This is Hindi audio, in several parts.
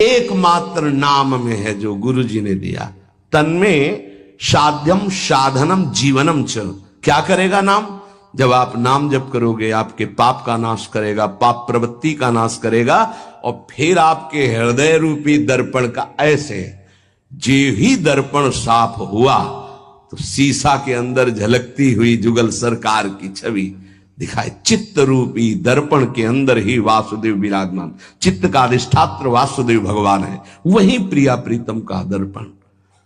एकमात्र नाम में है जो गुरु जी ने दिया। तन्में साध्यम साधनम जीवनम च। क्या करेगा नाम? जब आप नाम जप करोगे आपके पाप का नाश करेगा, पाप प्रवृत्ति का नाश करेगा, और फिर आपके हृदय रूपी दर्पण का ऐसे जे ही दर्पण साफ हुआ तो शीशा के अंदर झलकती हुई जुगल सरकार की छवि दिखाए। चित्त रूपी दर्पण के अंदर ही वासुदेव विराजमान, चित्त का अधिष्ठात्र वासुदेव भगवान है, वही प्रिया प्रीतम का दर्पण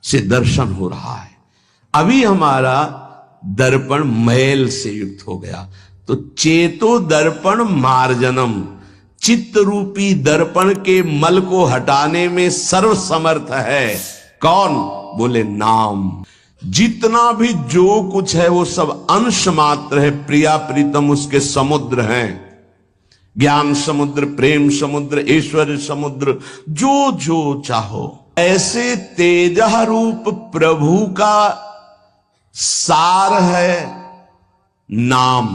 से दर्शन हो रहा है। अभी हमारा दर्पण मैल से युक्त हो गया, तो चेतो दर्पण मार्जनम, चित्त रूपी दर्पण के मल को हटाने में सर्वसमर्थ है कौन? बोले नाम। जितना भी जो कुछ है वो सब अंश मात्र है, प्रिया प्रीतम उसके समुद्र हैं, ज्ञान समुद्र, प्रेम समुद्र, ऐश्वर्य समुद्र, जो जो चाहो। ऐसे तेजः रूप प्रभु का सार है नाम।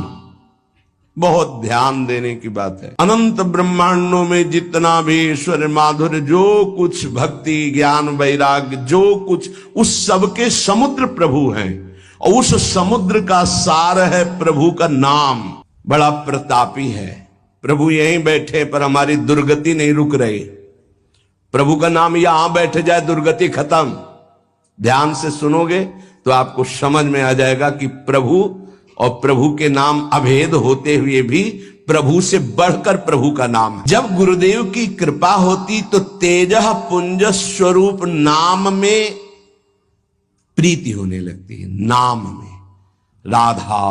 बहुत ध्यान देने की बात है। अनंत ब्रह्मांडों में जितना भी ईश्वर माधुर्य, जो कुछ भक्ति ज्ञान वैराग्य, जो कुछ, उस सब के समुद्र प्रभु हैं, और उस समुद्र का सार है प्रभु का नाम। बड़ा प्रतापी है प्रभु, यहीं बैठे पर हमारी दुर्गति नहीं रुक रही। प्रभु का नाम यहां बैठ जाए दुर्गति खत्म। ध्यान से सुनोगे तो आपको समझ में आ जाएगा कि प्रभु और प्रभु के नाम अभेद होते हुए भी प्रभु से बढ़कर प्रभु का नाम है। जब गुरुदेव की कृपा होती तो तेजः पुंज स्वरूप नाम में प्रीति होने लगती है। नाम में राधा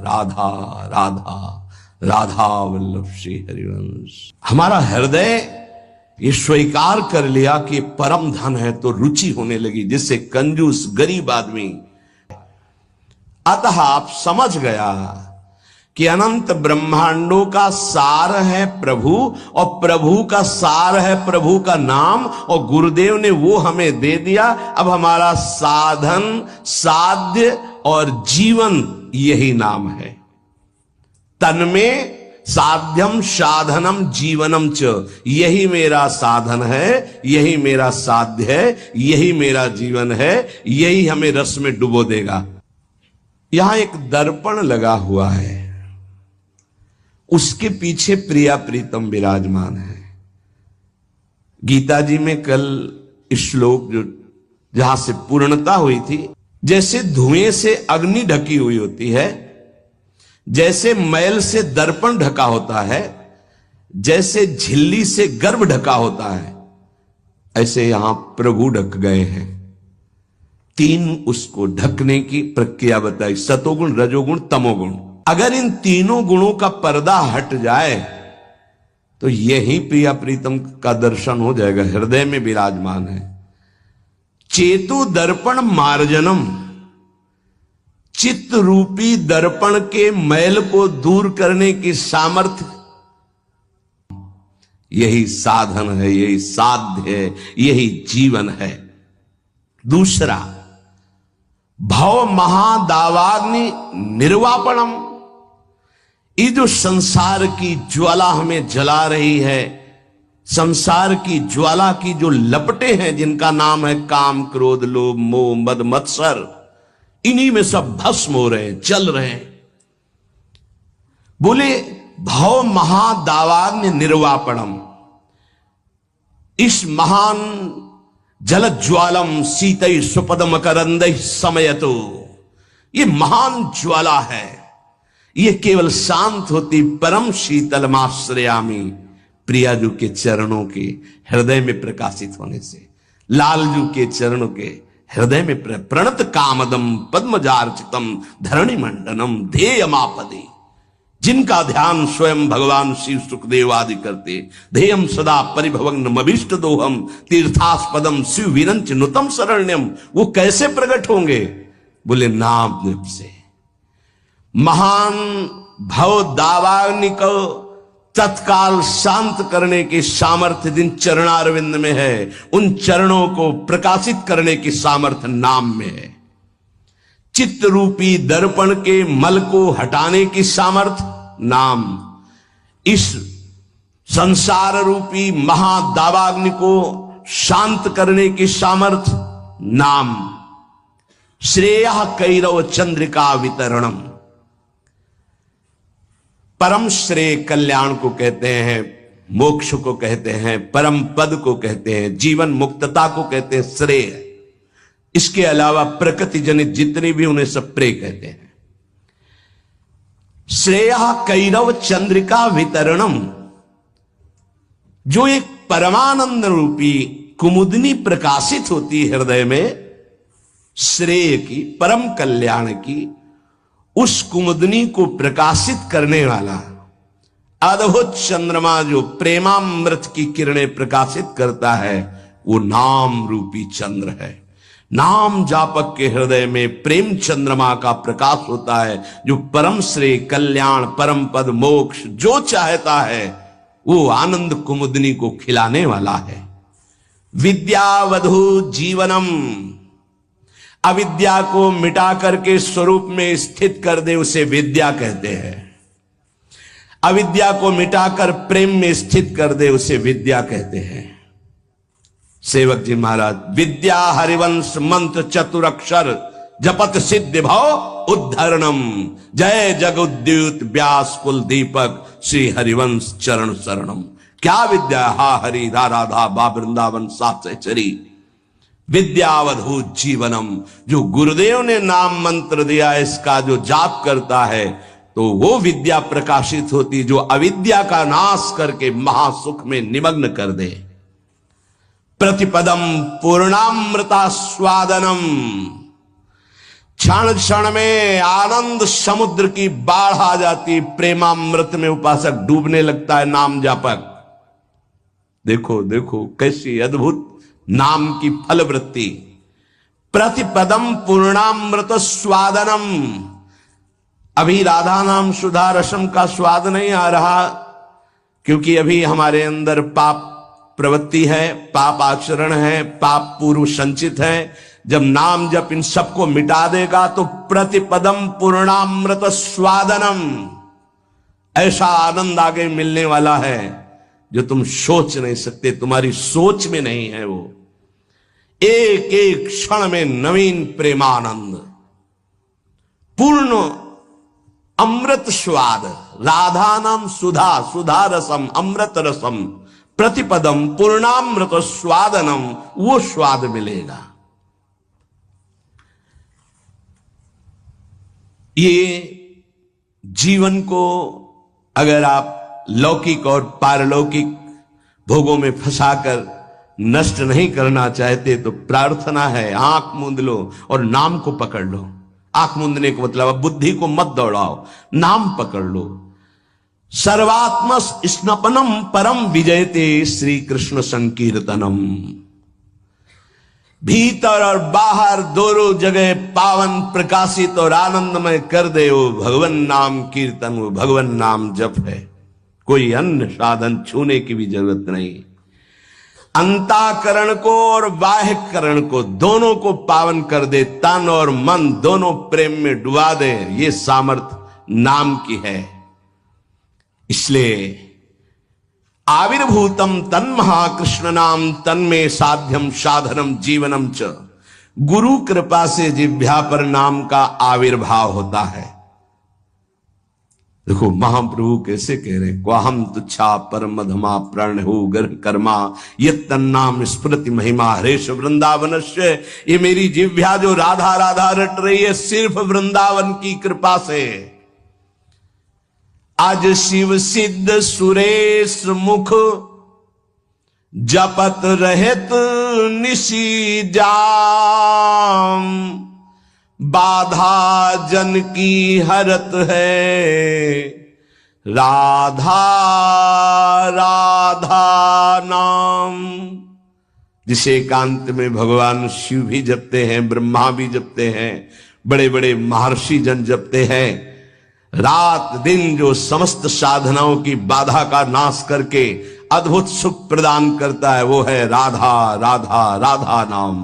राधा राधा राधा वल्लभ श्री हरिवंश। हमारा हृदय ये स्वीकार कर लिया कि परम धन है तो रुचि होने लगी, जिससे कंजूस गरीब आदमी। अतः आप समझ गया कि अनंत ब्रह्मांडों का सार है प्रभु, और प्रभु का सार है प्रभु का नाम, और गुरुदेव ने वो हमें दे दिया। अब हमारा साधन, साध्य और जीवन यही नाम है। तन्में साध्यम साधनम जीवनम च, यही मेरा साधन है, यही मेरा साध्य है, यही मेरा जीवन है, यही हमें रस में डुबो देगा। यहां एक दर्पण लगा हुआ है, उसके पीछे प्रिया प्रीतम विराजमान है। गीता जी में कल श्लोक जो जहां से पूर्णता हुई थी, जैसे धुएं से अग्नि ढकी हुई होती है, जैसे मैल से दर्पण ढका होता है, जैसे झिल्ली से गर्भ ढका होता है, ऐसे यहां प्रभु ढक गए हैं। तीन उसको ढकने की प्रक्रिया बताई, सतोगुण, रजोगुण, तमोगुण। अगर इन तीनों गुणों का पर्दा हट जाए तो यही प्रिया प्रीतम का दर्शन हो जाएगा। हृदय में विराजमान है। चेतु दर्पण मार्जनम, चित्त रूपी दर्पण के मैल को दूर करने की सामर्थ्य, यही साधन है, यही साध्य है, यही जीवन है। दूसरा, भव महादावाग्नि निर्वापणम, ये जो संसार की ज्वाला हमें जला रही है, संसार की ज्वाला की जो लपटें हैं जिनका नाम है काम क्रोध लोभ मोह मद मत्सर, इन्हीं में सब भस्म हो रहे हैं, जल रहे हैं। बोले भव महादावाग्नि निर्वापणम, इस महान जल ज्वालम सीतै सुपदम करंदै समयतो, ये महान ज्वाला है। ये केवल शांत होती परम शीतलमाश्रयामी, प्रियाजू के चरणों के हृदय में प्रकाशित होने से, लालजू के चरणों के हृदय में प्रणत कामदम पद्मजार्चितम धरणि मंडनम ध्येयमापदे, जिनका ध्यान स्वयं भगवान शिव सुखदेव आदि करते। ध्येयम सदा परिभवग्नमभीष्ट दोहम तीर्थास्पदम शिव विरंच नुतम शरण्यम, वो कैसे प्रकट होंगे? बोले नाम जप से। महान भव दावाग्नि को तत्काल शांत करने की सामर्थ्य जिन चरणारविंद में है, उन चरणों को प्रकाशित करने की सामर्थ्य नाम में है। चित्त रूपी दर्पण के मल को हटाने की सामर्थ्य नाम। इस संसार रूपी महादावाग्नि को शांत करने की सामर्थ्य नाम। श्रेय कैरव चंद्रिका वितरणम, परम श्रेय कल्याण को कहते हैं, मोक्ष को कहते हैं, परम पद को कहते हैं, जीवन मुक्तता को कहते हैं श्रेय। इसके अलावा प्रकृति जनित जितनी भी उन्हें सब प्रेय कहते हैं। श्रेय कैरव चंद्रिका वितरणम, जो एक परमानंद रूपी कुमुदनी प्रकाशित होती है हृदय में, श्रेय की, परम कल्याण की, उस कुमुदनी को प्रकाशित करने वाला अद्भुत चंद्रमा जो प्रेमामृत की किरणें प्रकाशित करता है, वो नाम रूपी चंद्र है। नाम जापक के हृदय में प्रेम चंद्रमा का प्रकाश होता है, जो परम श्रेय कल्याण, परम पद, मोक्ष जो चाहता है वो आनंद कुमुदनी को खिलाने वाला है। विद्यावधु जीवनम, अविद्या को मिटा करके स्वरूप में स्थित कर दे उसे विद्या कहते हैं। अविद्या को मिटाकर प्रेम में स्थित कर दे उसे विद्या कहते हैं। सेवक जी महाराज, विद्या हरिवंश मंत्र चतुरक्षर जपत सिद्ध भव उद्धरणम, जय जगुद्युत व्यास कुल दीपक श्री हरिवंश चरण शरणम। क्या विद्या, हा हरि रा राधा बा वृंदावन सात चरी। विद्यावधू जीवनम, जो गुरुदेव ने नाम मंत्र दिया इसका जो जाप करता है तो वो विद्या प्रकाशित होती, जो अविद्या का नाश करके महासुख में निमग्न कर दे। प्रतिपदम पूर्णामृता स्वादनम, क्षण क्षण में आनंद समुद्र की बाढ़ आ जाती, प्रेमामृत में उपासक डूबने लगता है नाम जापक। देखो देखो कैसी अद्भुत नाम की फलवृत्ति। प्रतिपदम पूर्णामृत स्वादनम, अभी राधा नाम सुधा रसम का स्वाद नहीं आ रहा, क्योंकि अभी हमारे अंदर पाप प्रवृत्ति है, पाप आचरण है, पाप पूर्व संचित है। जब नाम जप इन सबको मिटा देगा तो प्रतिपदम पूर्णामृत स्वादनम, ऐसा आनंद आगे मिलने वाला है जो तुम सोच नहीं सकते, तुम्हारी सोच में नहीं है। वो एक एक क्षण में नवीन प्रेमानंद, पूर्ण अमृत स्वाद, राधा नाम सुधा, सुधा रसम, अमृत रसम, प्रतिपदम पूर्णामृत स्वादनम, वो स्वाद मिलेगा। ये जीवन को अगर आप लौकिक और पारलौकिक भोगों में फंसाकर नष्ट नहीं करना चाहते तो प्रार्थना है, आंख मूंद लो और नाम को पकड़ लो। आंख मूंदने का मतलब बुद्धि को मत दौड़ाओ, नाम पकड़ लो। सर्वात्म स्नपनम परम विजयते श्री कृष्ण संकीर्तनम, भीतर और बाहर दोनों जगह पावन प्रकाशित और आनंदमय कर दे वो भगवान नाम कीर्तन, वो भगवान नाम जप है। कोई अन्य साधन छूने की भी जरूरत नहीं। अंतःकरण को और बाह्यकरण को दोनों को पावन कर दे, तन और मन दोनों प्रेम में डुबा दे, ये सामर्थ्य नाम की है। इसलिए आविर्भूतम तन महाकृष्ण नाम तन्मे साध्यम साधनम जीवनम च, गुरु कृपा से जिह्वा पर नाम का आविर्भाव होता है। देखो महाप्रभु कैसे कह रहे, क्वाहम तुच्छा परम धमा प्रण हो गर्भ कर्मा ये तन्नाम स्मृति महिमा हरेश वृंदावनस्य। ये मेरी जिह्वा जो राधा राधा रट रही है सिर्फ वृंदावन की कृपा से। आज शिव सिद्ध सुरेश मुख जपत रहत निशी जाम, बाधा जन की हरत है राधा राधा नाम। जिसे एकांत में भगवान शिव भी जपते हैं, ब्रह्मा भी जपते हैं, बड़े बड़े महर्षि जन जपते हैं। रात दिन जो समस्त साधनाओं की बाधा का नाश करके अद्भुत सुख प्रदान करता है वो है राधा राधा राधा नाम।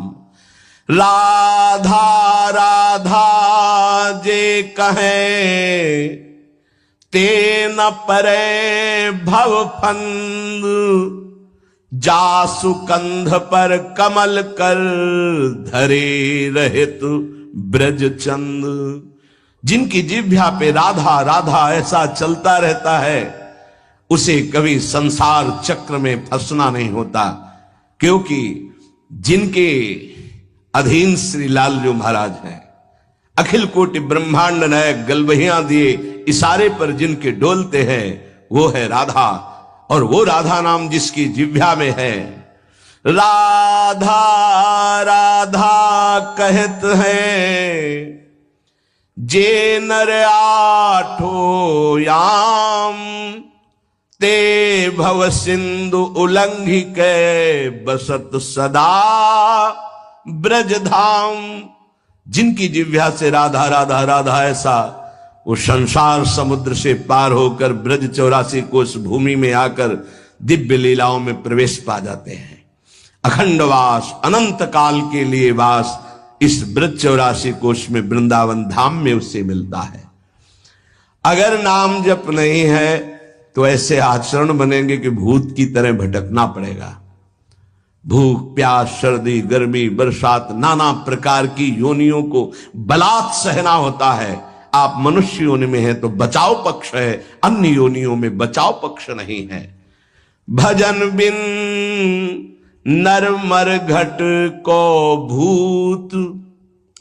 राधा राधा जे कहे ते न परे भव फंद, जासु कंध पर कमल कर, धरे रहित ब्रज चंद। जिनकी जिह्वा पे राधा राधा ऐसा चलता रहता है, उसे कभी संसार चक्र में फंसना नहीं होता, क्योंकि जिनके अधीन श्री लालजू महाराज हैं, अखिल कोटि ब्रह्मांड नायक गलबहियां दिए इशारे पर जिनके डोलते हैं, वो है राधा। और वो राधा नाम जिसकी जिह्वा में है, राधा राधा कहत हैं जे नर आठो याम, ते भव सिंधु उल्लंघि के बसत सदा ब्रज धाम। जिनकी जिह्वा से राधा राधा राधा ऐसा, वो संसार समुद्र से पार होकर ब्रज 84 कोस भूमि में आकर दिव्य लीलाओं में प्रवेश पा जाते हैं। अखंड वास, अनंत काल के लिए वास इस ब्रज 84 कोश में वृंदावन धाम में उससे मिलता है। अगर नाम जप नहीं है तो ऐसे आचरण बनेंगे कि भूत की तरह भटकना पड़ेगा। भूख प्यास सर्दी गर्मी बरसात नाना प्रकार की योनियों को बलात् सहना होता है। आप मनुष्य योनि में हैं तो बचाव पक्ष है, अन्य योनियों में बचाव पक्ष नहीं है। भजन बिन नर मर घट को भूत,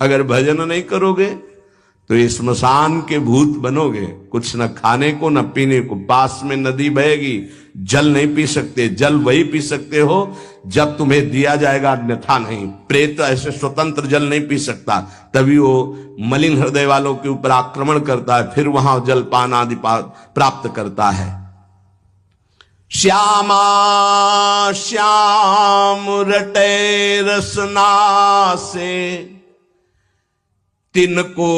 अगर भजन नहीं करोगे तो ये स्मशान के भूत बनोगे। कुछ न खाने को न पीने को, पास में नदी बहेगी, जल नहीं पी सकते, जल वही पी सकते हो जब तुम्हें दिया जाएगा, अन्यथा नहीं। प्रेत ऐसे स्वतंत्र जल नहीं पी सकता, तभी वो मलिन हृदय वालों के ऊपर आक्रमण करता है, फिर वहां जलपान आदि प्राप्त करता है। श्यामा श्याम रटे रसना से, तिनको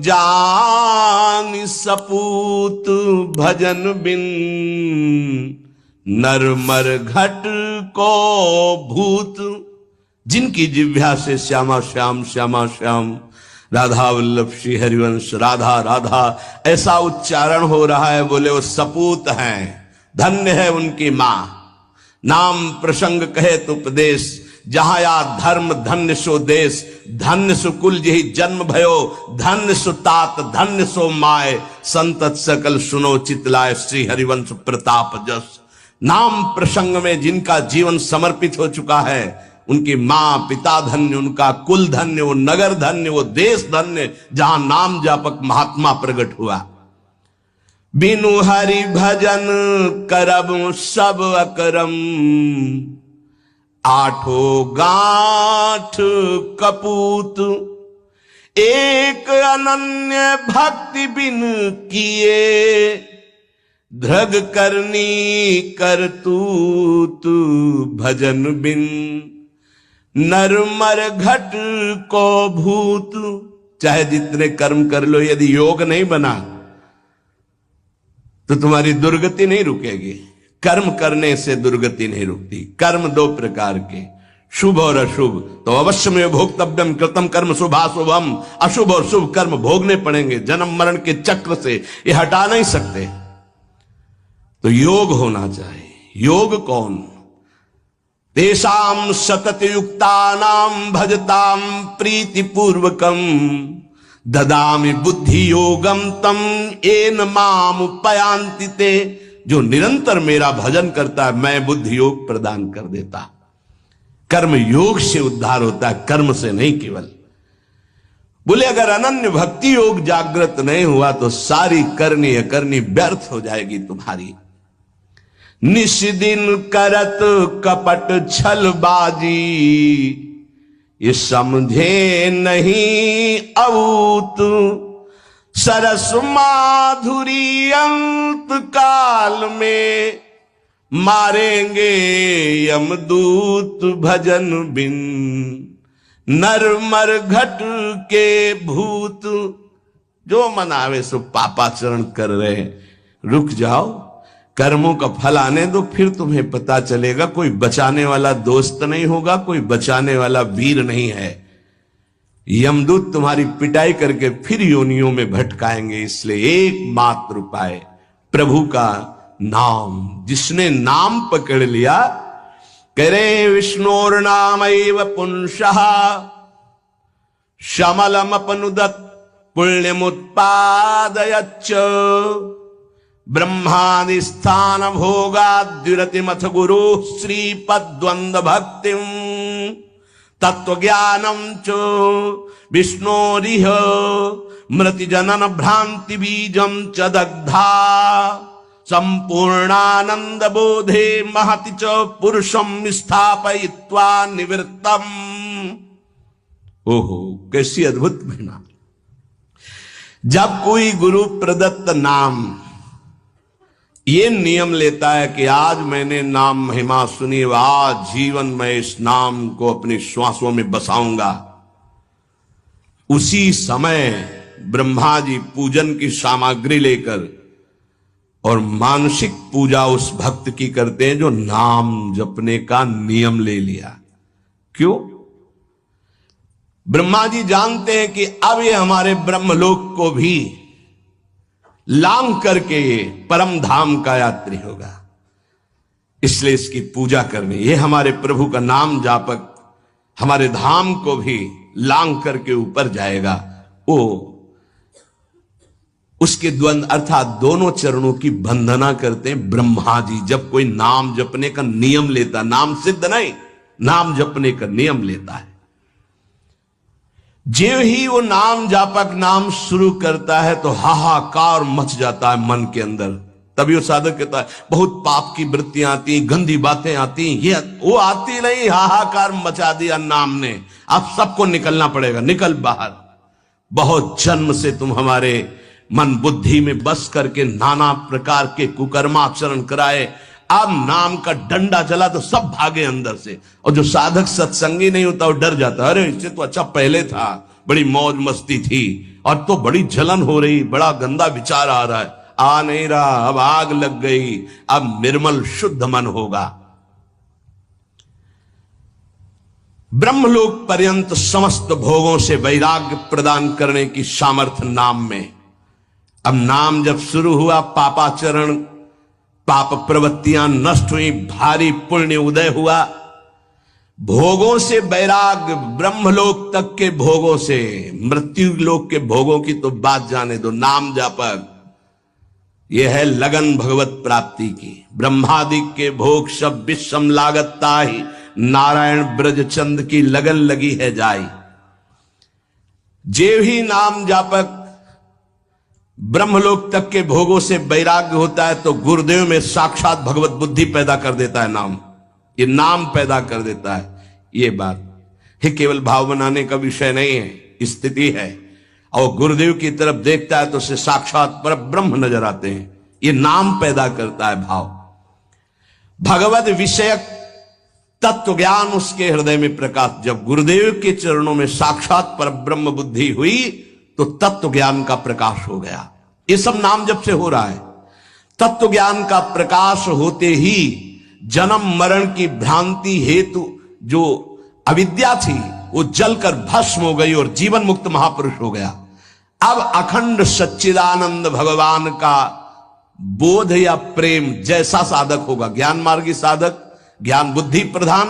जान सपूत, भजन बिन नर मर घट को भूत। जिनकी जिह्वा से श्यामा श्याम श्यामा श्याम, राधा वल्लभ श्री हरिवंश राधा राधा ऐसा उच्चारण हो रहा है, बोले वो सपूत हैं, धन्य है उनकी मां। नाम प्रसंग कहे तो उपदेश, जहां या धर्म धन्य सो देश, धन्य सो कुल यही जन्म भयो, धन्य सो तात धन्य सो माय, संतत सकल सुनो चितलाय, श्री हरिवंश प्रताप जस। नाम प्रसंग में जिनका जीवन समर्पित हो चुका है, उनकी मां पिता धन्य, उनका कुल धन्य, वो नगर धन्य, वो देश धन्य, जहां नाम जापक महात्मा प्रकट हुआ। बिनु हरि भजन करब सब अकरम, आठो गांठ कपूत। एक अनन्य भक्ति बिन किए, धृग करनी करतूत, भजन बिन नर मर घट को भूत। चाहे जितने कर्म कर लो, यदि योग नहीं बना तो तुम्हारी दुर्गति नहीं रुकेगी। कर्म करने से दुर्गति नहीं रुकती। कर्म दो प्रकार के, शुभ और अशुभ। तो अवश्य में भोक्तव्यम कृतम कर्म शुभाशुभम, अशुभ और शुभ कर्म भोगने पड़ेंगे। जन्म मरण के चक्र से ये हटा नहीं सकते। तो योग होना चाहिए। योग कौन? तेषाम सतत युक्तानाम भजताम प्रीति पूर्वकम, ददामि बुद्धि योगम तम एन माम उपयांति ते। जो निरंतर मेरा भजन करता है, मैं बुद्धि योग प्रदान कर देता। कर्म योग से उद्धार होता है, कर्म से नहीं केवल। बोले अगर अनन्य भक्ति योग जागृत नहीं हुआ तो सारी करनी अकरनी व्यर्थ हो जाएगी तुम्हारी। निश दिन करत कपट छलबाजी, ये समझे नहीं अऊत। सरस माधुरी अंत काल में, मारेंगे यमदूत भजन बिन नर मर घट के भूत। जो मनावे सो पापाचरण कर रहे हैं, रुक जाओ, कर्मों का फल आने दो, फिर तुम्हें पता चलेगा। कोई बचाने वाला दोस्त नहीं होगा, कोई बचाने वाला वीर नहीं है। यमदूत तुम्हारी पिटाई करके फिर योनियों में भटकाएंगे। इसलिए एकमात्र उपाय प्रभु का नाम, जिसने नाम पकड़ लिया, करे विष्णोर्नामैव पुंसः शमलमपनुदत् पुण्यमुत्पादयच्च ब्रह्मादिस्थान भोगाद्विरतिमथ गुरु श्रीपद्वंद भक्तिम तत्वज्ञानम च विष्णोरिह मृति जनन भ्रांति बीजम च दग्धा संपूर्णानंद बोधे महति च पुरुषम स्थापयित्वा निवृत्तम। ओहो, कैसी अद्भुत महिमा। जब कोई गुरु प्रदत्त नाम ये नियम लेता है कि आज मैंने नाम महिमा सुनी, आज जीवन में इस नाम को अपनी श्वासों में बसाऊंगा, उसी समय ब्रह्मा जी पूजन की सामग्री लेकर और मानसिक पूजा उस भक्त की करते हैं जो नाम जपने का नियम ले लिया। क्यों? ब्रह्मा जी जानते हैं कि अब ये हमारे ब्रह्मलोक को भी लांग करके ये परम धाम का यात्री होगा, इसलिए इसकी पूजा करनी। ये हमारे प्रभु का नाम जापक हमारे धाम को भी लांग करके ऊपर जाएगा। वो उसके द्वंद अर्थात दोनों चरणों की वंदना करते हैं ब्रह्मा जी। जब कोई नाम जपने का नियम लेता, नाम सिद्ध नहीं, नाम जपने का नियम लेता है, जो ही वो नाम जापक नाम शुरू करता है तो हाहाकार मच जाता है मन के अंदर। तभी वो साधक कहता है बहुत पाप की वृत्तियां आती, गंदी बातें आती, ये वो आती नहीं, हाहाकार मचा दिया नाम ने, अब सबको निकलना पड़ेगा, निकल बाहर। बहुत जन्म से तुम हमारे मन बुद्धि में बस करके नाना प्रकार के कुकर्माचरण कराए, अब नाम का डंडा चला तो सब भागे अंदर से। और जो साधक सत्संगी नहीं होता वो डर जाता, अरे इससे तो अच्छा पहले था, बड़ी मौज मस्ती थी, और तो बड़ी जलन हो रही, बड़ा गंदा विचार आ रहा है, आ नहीं रहा, अब आग लग गई, अब निर्मल शुद्ध मन होगा। ब्रह्मलोक पर्यंत समस्त भोगों से वैराग्य प्रदान करने की सामर्थ्य नाम में। अब नाम जब शुरू हुआ, पापाचरण पाप प्रवृत्तियां नष्ट हुई, भारी पुण्य उदय हुआ, भोगों से वैराग्य, ब्रह्मलोक तक के भोगों से, मृत्यु लोक के भोगों की तो बात जाने दो। नाम जापक यह है लगन भगवत प्राप्ति की। ब्रह्मादि के भोग सब विषम लागता ही, नारायण ब्रज चंद की लगन लगी है जाई। जे ही नाम जापक ब्रह्मलोक तक के भोगों से वैराग्य होता है तो गुरुदेव में साक्षात भगवत बुद्धि पैदा कर देता है नाम, ये नाम पैदा कर देता है। ये बात है, केवल भाव बनाने का विषय नहीं है, स्थिति है। और गुरुदेव की तरफ देखता है तो उसे साक्षात पर ब्रह्म नजर आते हैं, ये नाम पैदा करता है भाव। भगवत विषयक तत्व ज्ञान उसके हृदय में प्रकाश। जब गुरुदेव के चरणों में साक्षात पर ब्रह्म बुद्धि हुई तो तत्व ज्ञान का प्रकाश हो गया। ये सब नाम जब से हो रहा है। तत्व ज्ञान का प्रकाश होते ही जन्म मरण की भ्रांति हेतु जो अविद्या थी वो जलकर भस्म हो गई और जीवन मुक्त महापुरुष हो गया। अब अखंड सच्चिदानंद भगवान का बोध या प्रेम जैसा साधक होगा, ज्ञान मार्गी साधक, ज्ञान बुद्धि प्रधान,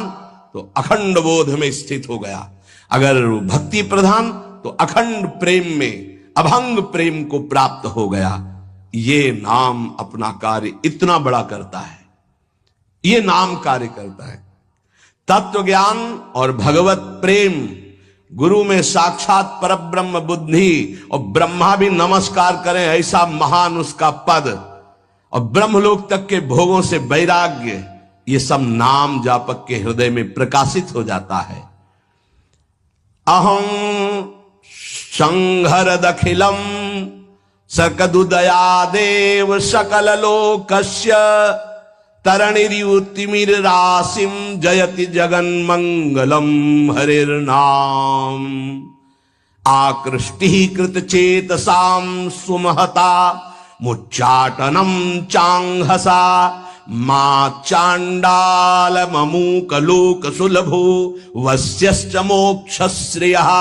तो अखंड बोध में स्थित हो गया। अगर भक्ति प्रधान तो अखंड प्रेम में, अभंग प्रेम को प्राप्त हो गया। ये नाम अपना कार्य इतना बड़ा करता है, ये नाम कार्य करता है। तत्व ज्ञान और भगवत प्रेम, गुरु में साक्षात परब्रह्म बुद्धि, और ब्रह्मा भी नमस्कार करें ऐसा महान उसका पद, और ब्रह्मलोक तक के भोगों से वैराग्य, ये सब नाम जापक के हृदय में प्रकाशित हो जाता है। अहं संहरदखिलम सकदुदयादेव सकल लोकस्य तरणिर्युतिमिर राशिम जयति जगन मंगलम हरिर्नाम। आकृष्टि कृत चेतसाम सुमहता मुच्चाटनम चांगहसा मा चांडाल ममूक लोक सुलभो वस्यश्च मोक्ष श्रेयः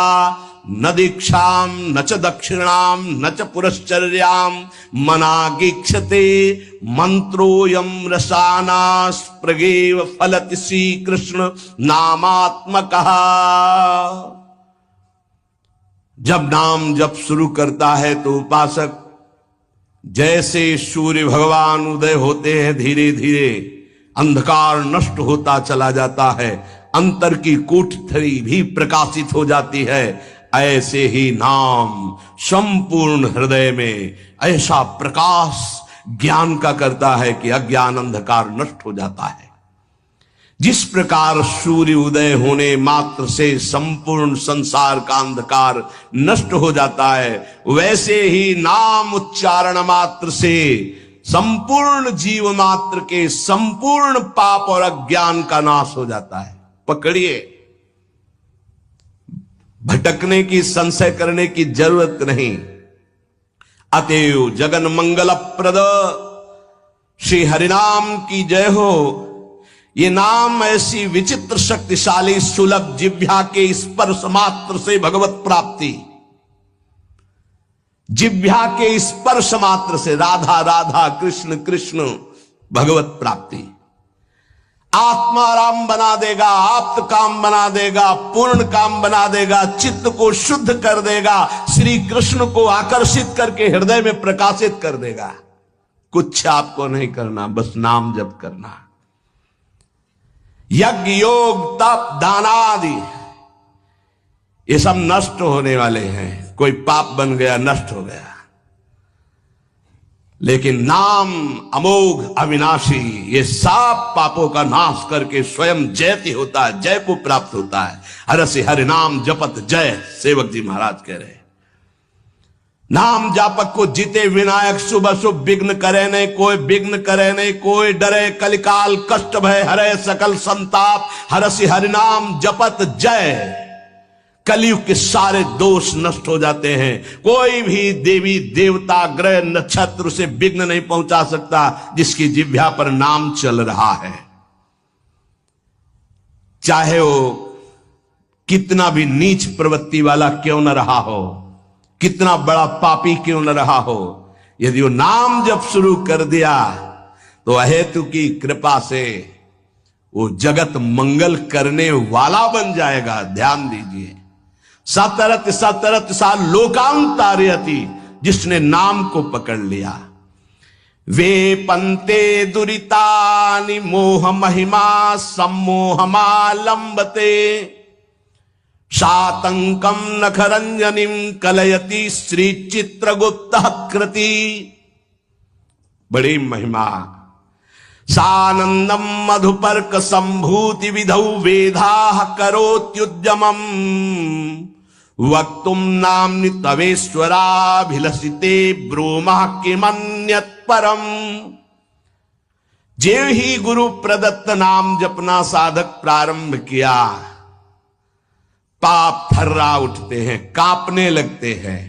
न दीक्षाम न च दक्षिणाम न च पुरश्चर्याम मनागीक्षते मंत्रोयम रसानास प्रगेव फलति श्री कृष्ण नामात्मकः। जब नाम जप शुरू करता है तो उपासक जैसे सूर्य भगवान उदय होते हैं, धीरे धीरे अंधकार नष्ट होता चला जाता है, अंतर की कोठरी भी प्रकाशित हो जाती है, ऐसे ही नाम संपूर्ण हृदय में ऐसा प्रकाश ज्ञान का करता है कि अज्ञान अंधकार नष्ट हो जाता है। जिस प्रकार सूर्य उदय होने मात्र से संपूर्ण संसार का अंधकार नष्ट हो जाता है, वैसे ही नाम उच्चारण मात्र से संपूर्ण जीव मात्र के संपूर्ण पाप और अज्ञान का नाश हो जाता है। पकड़िए, भटकने की, संशय करने की जरूरत नहीं। अतएव जगन मंगल प्रद श्री हरिनाम की जय हो। ये नाम ऐसी विचित्र शक्तिशाली सुलभ जिह्वा के स्पर्श मात्र से भगवत प्राप्ति, जिह्वा के स्पर्श मात्र से राधा राधा कृष्ण कृष्ण भगवत प्राप्ति आत्माराम बना देगा, आप्त काम बना देगा, पूर्ण काम बना देगा, चित्त को शुद्ध कर देगा, श्री कृष्ण को आकर्षित करके हृदय में प्रकाशित कर देगा। कुछ आपको नहीं करना, बस नाम जप करना। यज्ञ योग तप दान आदि ये सब नष्ट होने वाले हैं। कोई पाप बन गया, नष्ट हो गया, लेकिन नाम अमोघ अविनाशी ये सब पापों का नाश करके स्वयं जयति होता है, जय को प्राप्त होता है। हरसि हरि नाम जपत जय, सेवक जी महाराज कह रहे। नाम जापक को जीते विनायक, शुभ अशुभ विघ्न करे नहीं, कोई विघ्न करे नहीं, कोई डरे कलिकाल कष्ट भय हरे सकल संताप। हरसि हरिनाम जपत जय, कलयुग के सारे दोष नष्ट हो जाते हैं। कोई भी देवी देवता ग्रह नक्षत्र से विघ्न नहीं पहुंचा सकता जिसकी जिह्वा पर नाम चल रहा है। चाहे वो कितना भी नीच प्रवृत्ति वाला क्यों न रहा हो, कितना बड़ा पापी क्यों न रहा हो, यदि वो नाम जब शुरू कर दिया तो अहेतु की कृपा से वो जगत मंगल करने वाला बन जाएगा। ध्यान दीजिए, सतरत सतरत सा लोकांतारयति, जिसने नाम को पकड़ लिया। वे पंते दुरितानि मोह महिमा सम्मोहमालंबते सातंकम नखरंजनिम कलयति श्री चित्रगुप्त कृति। बड़ी महिमा। सानंदम मधुपर्क संभूति विधौ वेदाः करोत्युद्यमम् वक्तुम नाम्नि तवेश्वराभिलषिते ब्रूमः किमन्यत् परम। जेव ही गुरु प्रदत्त नाम जपना साधक प्रारंभ किया, पाप थर्रा उठते हैं, कांपने लगते हैं।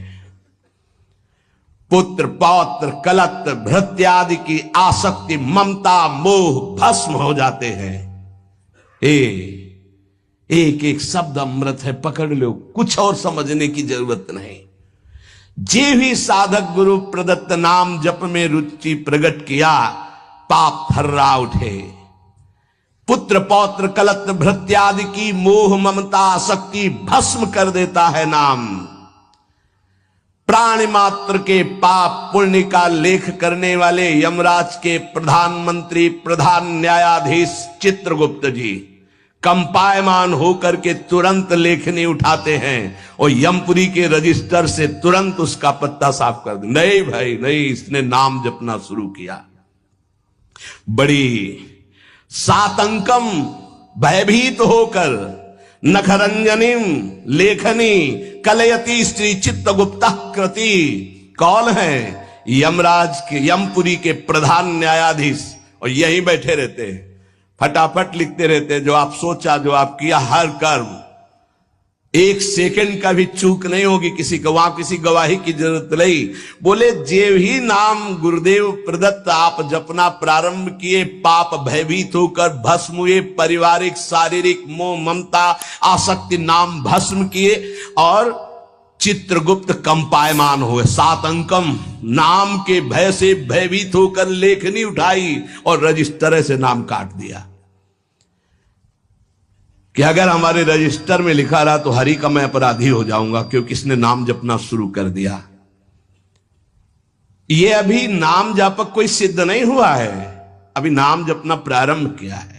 पुत्र पौत्र कलत्र भृत्यादि की आसक्ति ममता मोह भस्म हो जाते हैं। एक एक शब्द अमृत है, पकड़ लो, कुछ और समझने की जरूरत नहीं। जे भी साधक गुरु प्रदत्त नाम जप में रुचि प्रकट किया, पाप थर्रा उठे। पुत्र पौत्र कलत्र भृत्यादि की मोह ममता आसक्ति भस्म कर देता है नाम। प्राणी मात्र के पाप पुण्य का लेख करने वाले यमराज के प्रधानमंत्री प्रधान न्यायाधीश चित्रगुप्त जी कंपायमान होकर के तुरंत लेखनी उठाते हैं और यमपुरी के रजिस्टर से तुरंत उसका पत्ता साफ कर दे। नहीं भाई नहीं, इसने नाम जपना शुरू किया। बड़ी सातंकम भयभीत होकर नखरंजनिम लेखनी कलयति श्री चित्रगुप्त कृति। कौन है? यमराज के यमपुरी के प्रधान न्यायाधीश, और यहीं बैठे रहते हैं, फटाफट लिखते रहते हैं। जो आप सोचा, जो आप किया, हर कर्म एक सेकंड का भी चूक नहीं होगी किसी को, वहां किसी गवाही की जरूरत नहीं। बोले जेव ही नाम गुरुदेव प्रदत्त आप जपना प्रारंभ किए, पाप भयभीत होकर भस्म हुए, पारिवारिक शारीरिक मोह ममता आसक्ति नाम भस्म किए और चित्रगुप्त कंपायमान हुए, 7 अंकम नाम के भय से भयभीत होकर लेखनी उठाई और रजिस्टर से नाम काट दिया कि अगर हमारे रजिस्टर में लिखा रहा तो हरि का मैं अपराधी हो जाऊंगा, क्योंकि इसने नाम जपना शुरू कर दिया। ये अभी नाम जापक कोई सिद्ध नहीं हुआ है, अभी नाम जपना प्रारंभ किया है।